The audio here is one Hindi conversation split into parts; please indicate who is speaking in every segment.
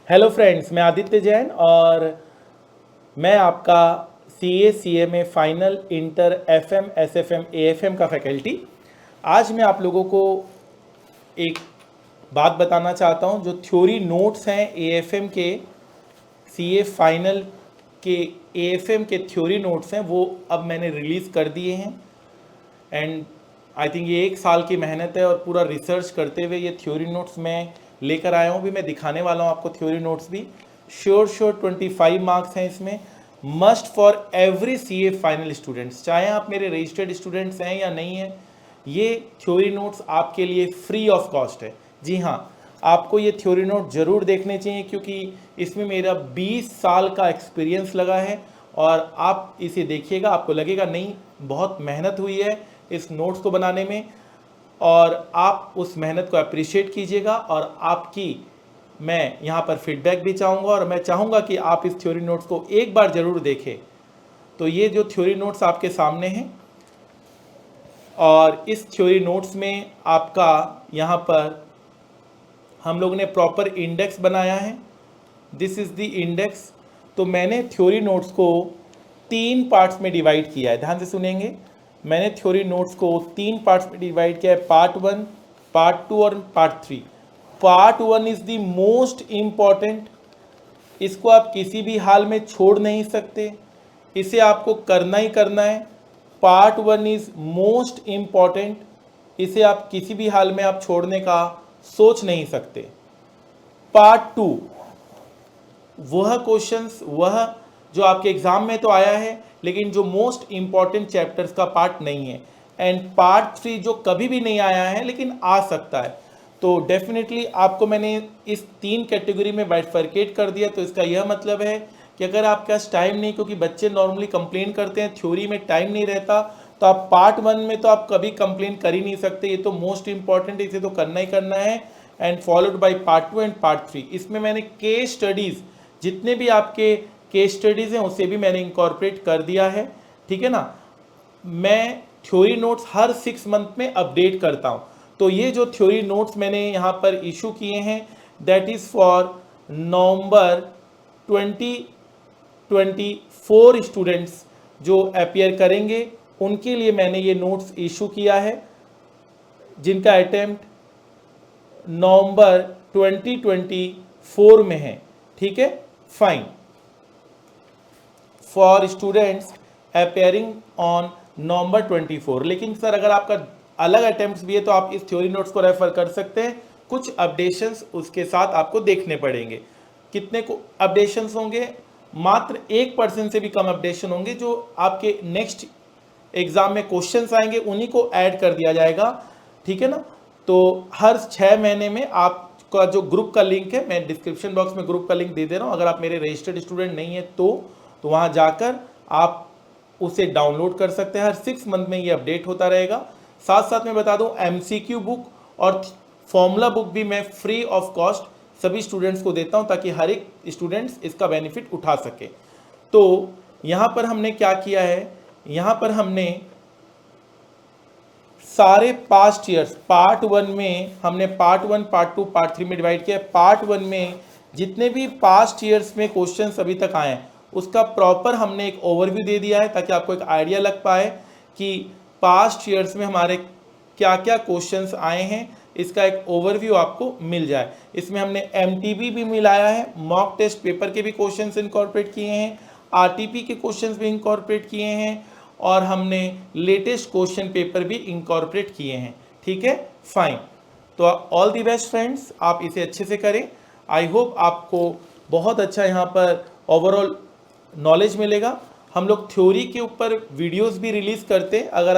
Speaker 1: हेलो फ्रेंड्स, मैं आदित्य जैन और मैं आपका CA CMA final inter FM SFM AFM का फैकल्टी। आज मैं आप लोगों को एक बात बताना चाहता हूं। जो थ्योरी नोट्स हैं AFM के, CA फाइनल के AFM के थ्योरी नोट्स हैं, वो अब मैंने रिलीज़ कर दिए हैं। एंड आई थिंक ये 1 साल की मेहनत है और पूरा रिसर्च करते हुए ये थ्योरी नोट्स मैं लेकर आया हूँ। भी मैं दिखाने वाला हूँ आपको थ्योरी नोट्स भी। श्योर 25 मार्क्स हैं इसमें, must for every CA final students, चाहे आप मेरे रजिस्टर्ड स्टूडेंट्स हैं या नहीं हैं। ये थ्योरी नोट्स आपके लिए फ्री ऑफ कॉस्ट है। जी हाँ, आपको ये थ्योरी नोट ज़रूर देखने चाहिए क्योंकि इसमें मेरा 20 साल का एक्सपीरियंस लगा है। और आप इसे देखिएगा, आपको लगेगा नहीं बहुत मेहनत हुई है इस नोट्स को बनाने में, और आप उस मेहनत को अप्रिशिएट कीजिएगा। और आपकी मैं यहाँ पर फीडबैक भी चाहूँगा और मैं चाहूँगा कि आप इस थ्योरी नोट्स को एक बार ज़रूर देखें। तो ये जो थ्योरी नोट्स आपके सामने हैं, और इस थ्योरी नोट्स में आपका यहाँ पर हम लोगों ने प्रॉपर इंडेक्स बनाया है। This is the index. तो मैंने थ्योरी नोट्स को 3 पार्ट्स में डिवाइड किया है, ध्यान से सुनेंगे। मैंने थ्योरी नोट्स को 3 पार्ट्स में डिवाइड किया है, पार्ट 1, पार्ट 2 और part 3। Part 1 is the most important. इसको आप किसी भी हाल में छोड़ नहीं सकते, इसे आपको करना ही करना है। पार्ट 1 इज़ मोस्ट इम्पॉर्टेंट, इसे आप किसी भी हाल में आप छोड़ने का सोच नहीं सकते। पार्ट 2 वह क्वेश्चंस, वह जो आपके एग्जाम में तो आया है लेकिन जो मोस्ट इम्पॉर्टेंट चैप्टर्स का पार्ट नहीं है। एंड पार्ट 3 जो कभी भी नहीं आया है लेकिन आ सकता है। तो डेफिनेटली आपको मैंने इस 3 कैटेगरी में बाइफरकेट कर दिया। तो इसका यह मतलब है कि अगर आपके पास टाइम नहीं, क्योंकि बच्चे नॉर्मली कंप्लेन करते हैं थ्योरी में टाइम नहीं रहता, तो आप पार्ट 1 में तो आप कभी कंप्लेन कर ही नहीं सकते। ये तो मोस्ट इंपॉर्टेंट, इसे तो करना ही करना है। And followed by part 2 and part 3। इसमें मैंने केस स्टडीज़, जितने भी आपके केस स्टडीज़ हैं उसे भी मैंने इंकॉर्पोरेट कर दिया है, ठीक है ना। मैं थ्योरी नोट्स हर 6 मंथ में अपडेट करता हूँ। तो ये जो थ्योरी नोट्स मैंने यहाँ पर इशू किए हैं, that is for November 2024 students जो अपियर करेंगे, उनके लिए मैंने ये नोट्स इशू किया है, जिनका अटेम्प्ट नवंबर 2024 में है, ठीक है। Fine, for students appearing on November 24। लेकिन सर अगर आपका अलग अटेम्प्ट्स भी है तो आप इस थ्योरी नोट्स को रेफर कर सकते हैं। कुछ अपडेशंस उसके साथ आपको देखने पड़ेंगे। कितने को अपडेशंस होंगे? मात्र 1% से भी कम अपडेशन होंगे। जो आपके नेक्स्ट एग्जाम में क्वेश्चंस आएंगे उन्हीं को ऐड कर दिया जाएगा, ठीक है ना। तो हर 6 महीने में आपका जो ग्रुप का लिंक है, मैं डिस्क्रिप्शन बॉक्स में ग्रुप का लिंक दे दे रहा हूँ। अगर आप मेरे रजिस्टर्ड स्टूडेंट नहीं है तो वहाँ जाकर आप उसे डाउनलोड कर सकते हैं। हर 6 मंथ में ये अपडेट होता रहेगा। साथ साथ मैं बता दूं, MCQ बुक और फॉर्मूला बुक भी मैं फ्री ऑफ कॉस्ट सभी स्टूडेंट्स को देता हूं, ताकि हर एक स्टूडेंट्स इसका बेनिफिट उठा सके। तो यहाँ पर हमने क्या किया है, यहाँ पर हमने सारे पास्ट ईयर्स, पार्ट 1 में हमने पार्ट 1, पार्ट 2, पार्ट 3 में डिवाइड किया है। पार्ट 1 में जितने भी पास्ट ईयर्स में क्वेश्चंस अभी तक आए हैं उसका प्रॉपर हमने एक ओवरव्यू दे दिया है, ताकि आपको एक आइडिया लग पाए कि पास्ट ईयर्स में हमारे क्या क्या क्वेश्चंस आए हैं। इसका एक ओवरव्यू आपको मिल जाए। इसमें हमने MTB भी मिलाया है, मॉक टेस्ट पेपर के भी क्वेश्चंस इनकॉर्पोरेट किए हैं, RTP के क्वेश्चंस भी इनकॉर्पोरेट किए हैं, और हमने लेटेस्ट क्वेश्चन पेपर भी इनकॉर्पोरेट किए हैं, ठीक है। फाइन, तो ऑल दी बेस्ट फ्रेंड्स, आप इसे अच्छे से करें। आई होप आपको बहुत अच्छा यहाँ पर ओवरऑल नॉलेज मिलेगा। हम लोग थ्योरी के ऊपर वीडियोस भी रिलीज़ करते हैं। अगर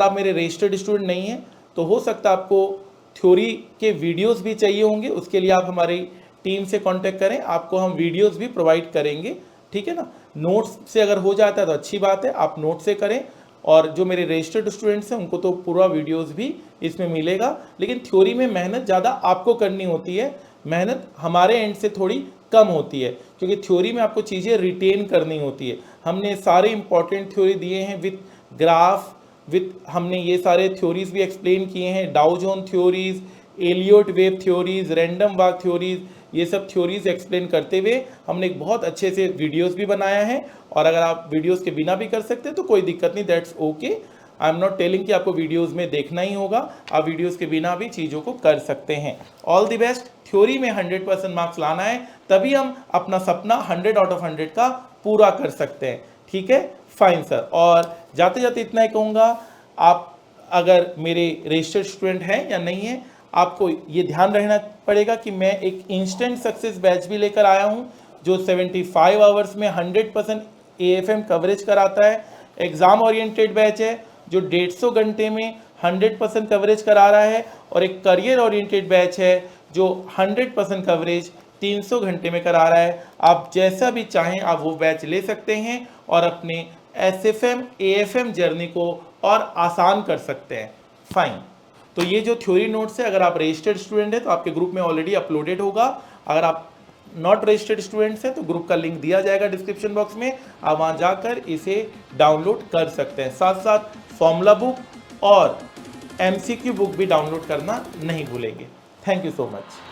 Speaker 1: आप मेरे रजिस्टर्ड स्टूडेंट नहीं हैं तो हो सकता है आपको थ्योरी के वीडियोस भी चाहिए होंगे। उसके लिए आप हमारी टीम से कांटेक्ट करें, आपको हम वीडियोस भी प्रोवाइड करेंगे, ठीक है ना। नोट्स से अगर हो जाता है तो अच्छी बात है, आप नोट से करें। और जो मेरे रजिस्टर्ड स्टूडेंट्स हैं उनको तो पूरा वीडियोस भी इसमें मिलेगा। लेकिन थ्योरी में मेहनत ज़्यादा आपको करनी होती है, मेहनत हमारे एंड से थोड़ी कम होती है, क्योंकि थ्योरी में आपको चीज़ें रिटेन करनी होती है। हमने सारे इंपॉर्टेंट थ्योरी दिए हैं विथ ग्राफ, हमने ये सारे थ्योरीज भी एक्सप्लेन किए हैं, Dow Jones theories, Elliott wave theories, random walk theories, ये सब थ्योरीज एक्सप्लेन करते हुए हमने एक बहुत अच्छे से वीडियोस भी बनाया है। और अगर आप वीडियोस के बिना भी कर सकते हैं तो कोई दिक्कत नहीं, that's okay. I am not telling कि आपको वीडियोस में देखना ही होगा, आप वीडियोस के बिना भी चीज़ों को कर सकते हैं। All the best. थ्योरी में 100% मार्क्स लाना है, तभी हम अपना सपना 100 आउट ऑफ 100 का पूरा कर सकते हैं। ठीक है, फाइन सर। और जाते जाते इतना ही कहूँगा, आप अगर मेरे रजिस्टर्ड स्टूडेंट हैं या नहीं है, आपको ये ध्यान रखना पड़ेगा कि मैं एक इंस्टेंट सक्सेस बैच भी लेकर आया हूँ जो 75 आवर्स में 100% AFM कवरेज कराता है। एग्ज़ाम ओरिएंटेड बैच है जो 150 घंटे में 100% कवरेज करा रहा है, और एक करियर ओरिएंटेड बैच है जो 100% कवरेज 300 घंटे में करा रहा है। आप जैसा भी चाहें आप वो बैच ले सकते हैं और अपने SFM AFM जर्नी को और आसान कर सकते हैं। फाइन। तो ये जो थ्योरी नोट्स है, अगर आप रजिस्टर्ड स्टूडेंट हैं तो आपके ग्रुप में ऑलरेडी अपलोडेड होगा। अगर आप नॉट रजिस्टर्ड स्टूडेंट्स हैं तो ग्रुप का लिंक दिया जाएगा डिस्क्रिप्शन बॉक्स में, आप वहाँ जाकर इसे डाउनलोड कर सकते हैं। साथ साथ फॉर्मूला बुक और MCQ बुक भी डाउनलोड करना नहीं भूलेंगे। Thank you so much.